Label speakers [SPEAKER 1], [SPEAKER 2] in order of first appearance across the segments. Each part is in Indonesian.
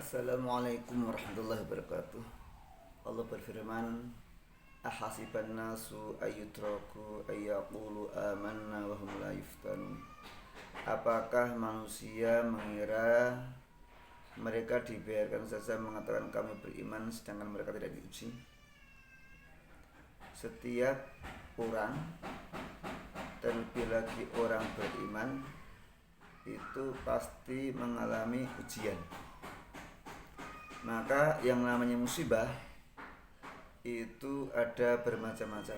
[SPEAKER 1] Assalamualaikum warahmatullahi wabarakatuh. Allah berfirman, "Ahasiban nasu ayyutraku ayyaqulu amanna wa hum la yuftanun." Apakah manusia mengira mereka dibiarkan saja mengatakan kami beriman sedangkan mereka tidak diuji? Setiap orang, terlebih lagi orang beriman, itu pasti mengalami ujian. Maka yang namanya musibah itu ada bermacam-macam.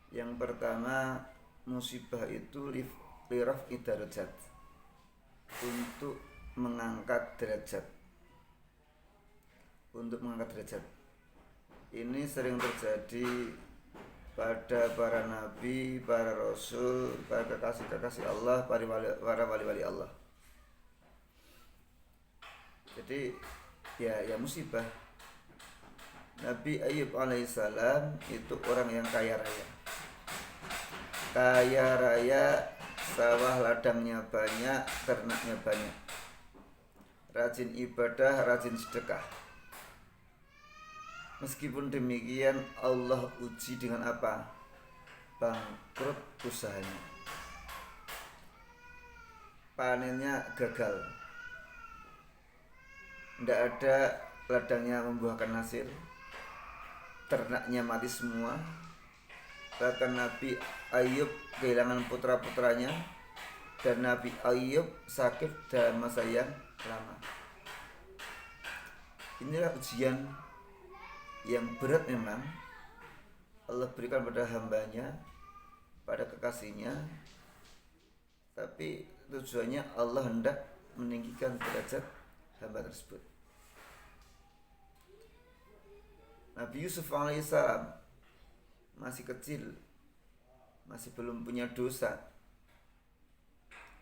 [SPEAKER 1] Yang pertama, musibah itu liraf idarajat, untuk mengangkat derajat. Untuk mengangkat derajat. Ini sering terjadi pada para nabi, para rasul, para kekasih-kekasih Allah, para wali-wali Allah. Jadi ya musibah. Nabi Ayub alaihissalam itu orang yang kaya raya. Kaya raya, sawah ladangnya banyak, ternaknya banyak. Rajin ibadah, rajin sedekah. Meskipun demikian Allah uji dengan apa? Bangkrut usahanya. Panennya gagal. Tidak ada ladangnya membuahkan hasil, ternaknya mati semua. Bahkan Nabi Ayub kehilangan putra-putranya, dan Nabi Ayub sakit dalam masa yang lama. Inilah ujian yang berat memang Allah berikan pada hambanya, pada kekasihnya. Tapi tujuannya Allah hendak meninggikan derajat hamba tersebut. Nabi Yusuf alaihissalam masih kecil, masih belum punya dosa,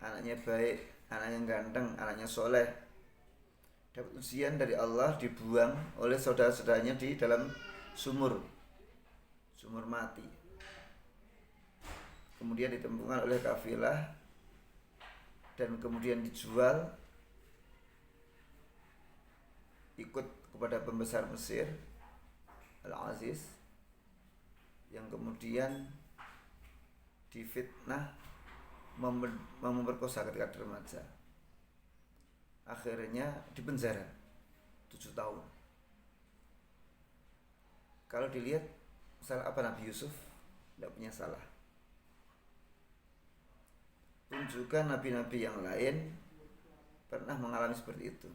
[SPEAKER 1] anaknya baik, anaknya ganteng, anaknya soleh. Dapat ujian dari Allah, dibuang oleh saudara-saudaranya di dalam sumur mati. Kemudian ditemukan oleh kafilah dan kemudian dijual, ikut kepada pembesar Mesir Al-Aziz, yang kemudian difitnah memperkosa ketika remaja. Akhirnya dipenjara 7 tahun. Kalau dilihat salah apa Nabi Yusuf? Tidak punya salah. Pun juga nabi-nabi yang lain pernah mengalami seperti itu.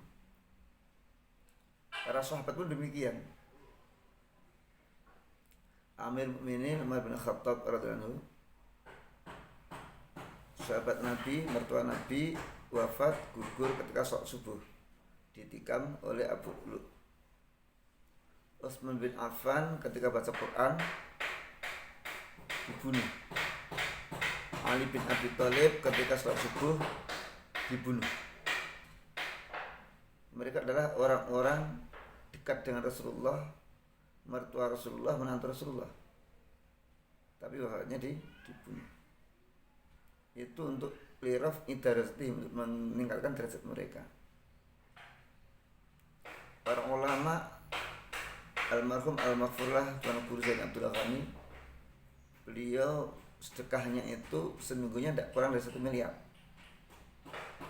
[SPEAKER 1] Para sahabat pun demikian. Amir Mukminin Umar bin Khattab radhiyallahu anhu, sahabat Nabi, mertua Nabi, wafat gugur ketika sholat subuh, ditikam oleh Abu Lu. Utsman bin Affan ketika baca Quran dibunuh. Ali bin Abi Thalib ketika sholat subuh dibunuh. Mereka adalah orang-orang dekat dengan Rasulullah, mertua Rasulullah, menantu Rasulullah, tapi wafatnya dibunuh. Itu untuk liraf idarati, untuk meningkatkan derajat mereka. Para ulama, almarhum al-maghfurlah Tuan Guru Zain Abdullah Ghani, beliau sedekahnya itu seminggunya tidak kurang dari 1 miliar,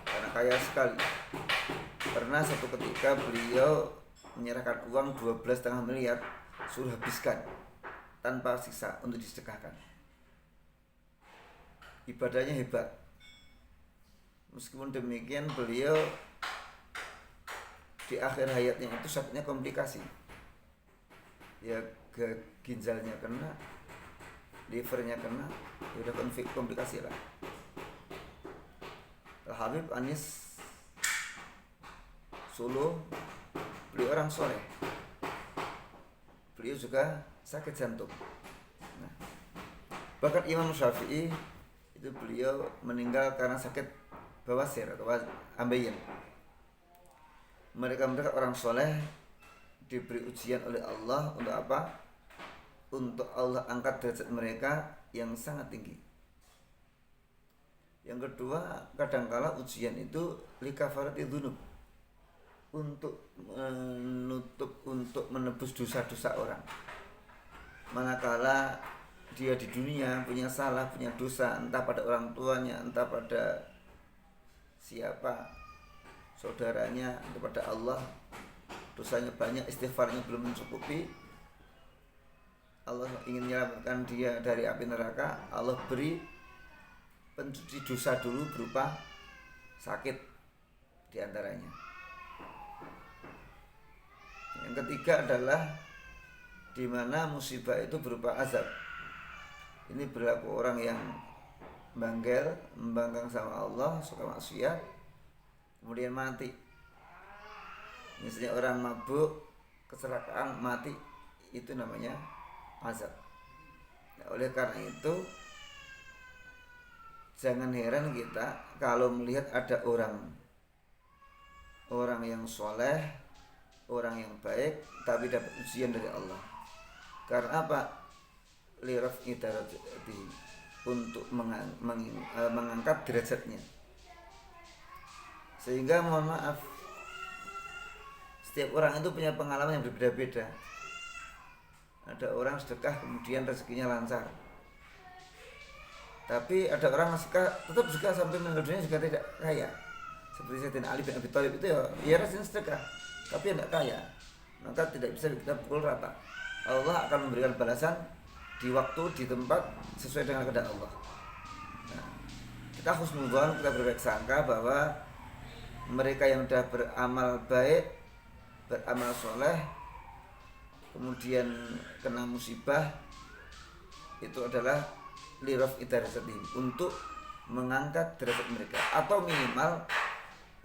[SPEAKER 1] karena kaya sekali. Pernah satu ketika beliau menyerahkan uang 12,5 miliar, suruh habiskan tanpa sisa untuk disedekahkan. Ibadahnya hebat. Meskipun demikian beliau di akhir hayatnya itu sakitnya komplikasi. Ya ginjalnya kena, livernya kena, udah komplikasi lah. Habib Anis Solo, beliau orang soleh, beliau juga sakit jantung. Nah, bahkan Imam Syafi'i itu beliau meninggal karena sakit bawasir atau ambeien. Mereka orang soleh diberi ujian oleh Allah untuk apa? Untuk Allah angkat derajat mereka yang sangat tinggi. Yang kedua, kadangkala ujian itu likafarati dzunub, untuk menutup, untuk menebus dosa-dosa orang. Manakala dia di dunia punya salah, punya dosa, entah pada orang tuanya, entah pada siapa, saudaranya, entah pada Allah, dosanya banyak, istighfarnya belum mencukupi, Allah ingin menyelamatkan dia dari api neraka, Allah beri pencuci dosa dulu berupa sakit diantaranya. Yang ketiga adalah di mana musibah itu berupa azab. Ini berlaku orang yang membangkang sama Allah, suka maksiat, kemudian mati. Misalnya orang mabuk, kecelakaan, mati, itu namanya azab. Nah, oleh karena itu jangan heran kita kalau melihat ada orang yang soleh, orang yang baik, tapi dapat ujian dari Allah. Karena apa? Liraf'i darajatihi, untuk mengangkat derajatnya. Sehingga mohon maaf, setiap orang itu punya pengalaman yang berbeda-beda. Ada orang sedekah kemudian rezekinya lancar, tapi ada orang tetap sedekah sampai meninggal dunia juga tidak kaya. Seperti Sayyidina Ali bin Abi Thalib itu ya rajin sedekah, tapi tidak kaya. Maka tidak bisa kita pukul rata. Allah akan memberikan balasan di waktu, di tempat sesuai dengan kehendak Allah. Nah, kita husnudzon, kita berbaik sangka bahwa mereka yang sudah beramal baik, beramal soleh, kemudian kena musibah, itu adalah liraf'i darajatihim, untuk mengangkat derajat mereka, atau minimal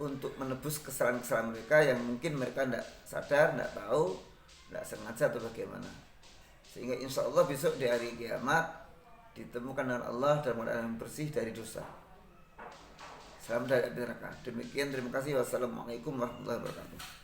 [SPEAKER 1] untuk menebus kesalahan-kesalahan mereka yang mungkin mereka tidak sadar, tidak tahu, tidak sengaja atau bagaimana. Sehingga insya Allah besok di hari kiamat ditemukan dengan Allah dalam keadaan bersih dari dosa. Selamat dari api neraka. Demikian, terima kasih. Wassalamualaikum warahmatullahi wabarakatuh.